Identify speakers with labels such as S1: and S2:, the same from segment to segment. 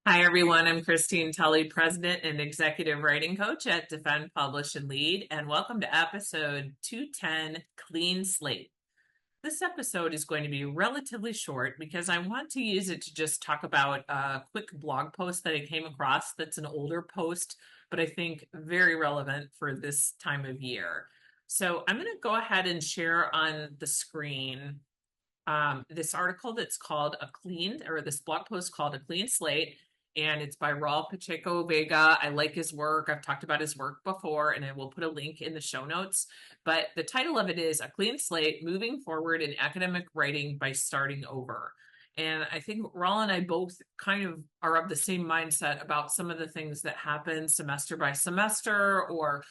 S1: Hi, everyone. I'm Christine Tulley, President and Executive Writing Coach at Defend, Publish, and Lead, and welcome to episode 210, Clean Slate. This episode is going to be relatively short because I want to use it to just talk about a quick blog post that I came across that's an older post, but I think very relevant for this time of year. So I'm going to go ahead and share on the screen this article that's called this blog post called A Clean Slate, and it's by Raul Pacheco-Vega. I like his work. I've talked about his work before, and I will put a link in the show notes. But the title of it is A Clean Slate, Moving Forward in Academic Writing by Starting Over. And I think Raul and I both kind of are of the same mindset about some of the things that happen semester by semester or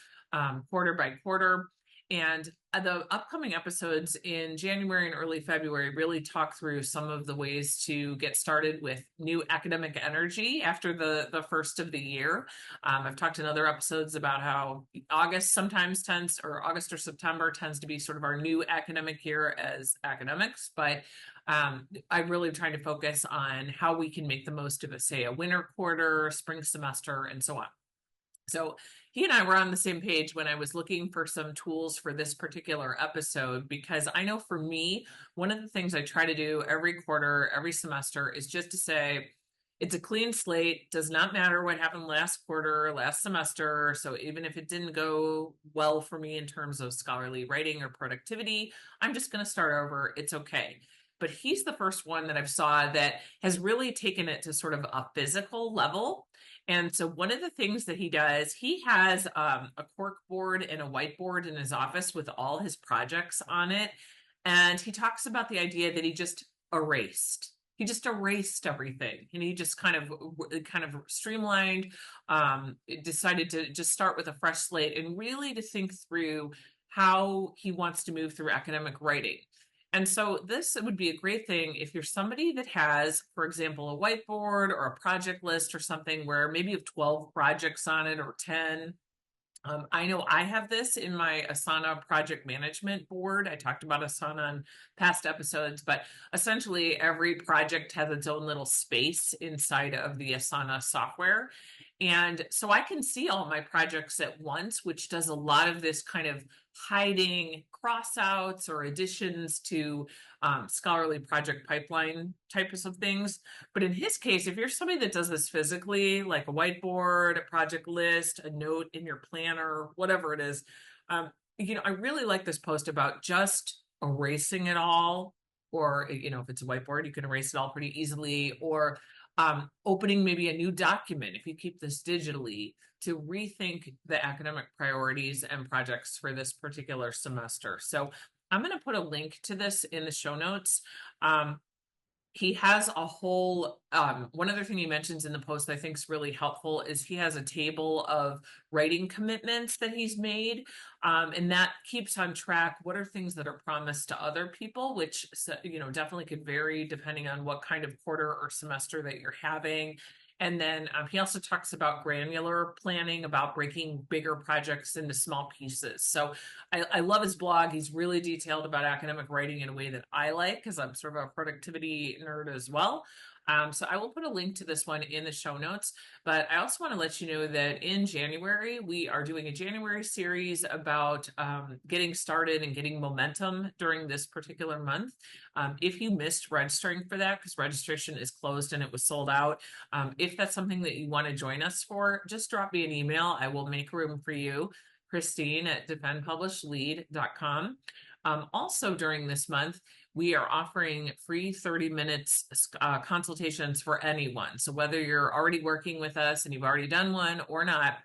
S1: quarter by quarter. And the upcoming episodes in January and early February really talk through some of the ways to get started with new academic energy after the first of the year. I've talked in other episodes about how August or September tends to be sort of our new academic year as academics, but I'm really trying to focus on how we can make the most of it, say a winter quarter, spring semester, and so on. So he and I were on the same page when I was looking for some tools for this particular episode, because I know for me, one of the things I try to do every quarter, every semester is just to say, it's a clean slate, does not matter what happened last quarter, last semester. So even if it didn't go well for me in terms of scholarly writing or productivity, I'm just going to start over. It's okay. But he's the first one that I've saw that has really taken it to sort of a physical level. And so one of the things that he does, he has a cork board and a whiteboard in his office with all his projects on it. And he talks about the idea that he just erased. He just erased everything, and he just kind of streamlined, decided to just start with a fresh slate and really to think through how he wants to move through academic writing. And so this would be a great thing if you're somebody that has, for example, a whiteboard or a project list or something where maybe you have 12 projects on it or 10. I know I have this in my Asana project management board. I talked about Asana on past episodes, but essentially every project has its own little space inside of the Asana software. And so I can see all my projects at once, which does a lot of this kind of hiding crossouts or additions to scholarly project pipeline types of things. But in his case, if you're somebody that does this physically, like a whiteboard, a project list, a note in your planner, whatever it is, I really like this post about just erasing it all. Or, if it's a whiteboard, you can erase it all pretty easily. Or opening maybe a new document, if you keep this digitally, to rethink the academic priorities and projects for this particular semester. So I'm going to put a link to this in the show notes. He has a whole, one other thing he mentions in the post that I think is really helpful is he has a table of writing commitments that he's made. And that keeps on track what are things that are promised to other people, which, definitely could vary depending on what kind of quarter or semester that you're having. And then he also talks about granular planning, about breaking bigger projects into small pieces. So I love his blog. He's really detailed about academic writing in a way that I like, because I'm sort of a productivity nerd as well. So I will put a link to this one in the show notes. But I also want to let you know that in January, we are doing a January series about getting started and getting momentum during this particular month. If you missed registering for that, because registration is closed and it was sold out, if that's something that you want to join us for, just drop me an email. I will make room for you. Christine at defendpublishlead.com. Also during this month, we are offering free 30 minutes consultations for anyone. So whether you're already working with us and you've already done one or not,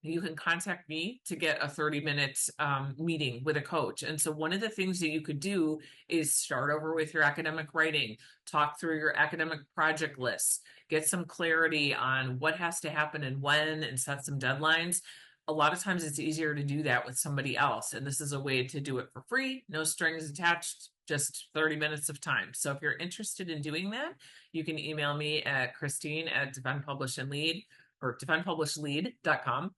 S1: you can contact me to get a 30 minutes meeting with a coach. And so one of the things that you could do is start over with your academic writing, talk through your academic project lists, get some clarity on what has to happen and when, and set some deadlines. A lot of times it's easier to do that with somebody else. And this is a way to do it for free, no strings attached, just 30 minutes of time. So if you're interested in doing that, you can email me at Christine at defendpublishlead.com.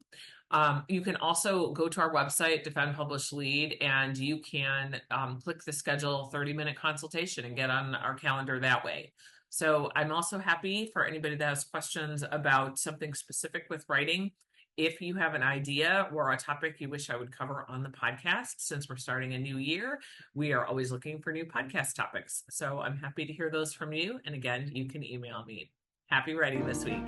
S1: You can also go to our website, Defend Publish Lead, and you can click the schedule 30-minute consultation and get on our calendar that way. So I'm also happy for anybody that has questions about something specific with writing. If you have an idea or a topic you wish I would cover on the podcast, since we're starting a new year, we are always looking for new podcast topics. So I'm happy to hear those from you. And again, you can email me. Happy writing this week.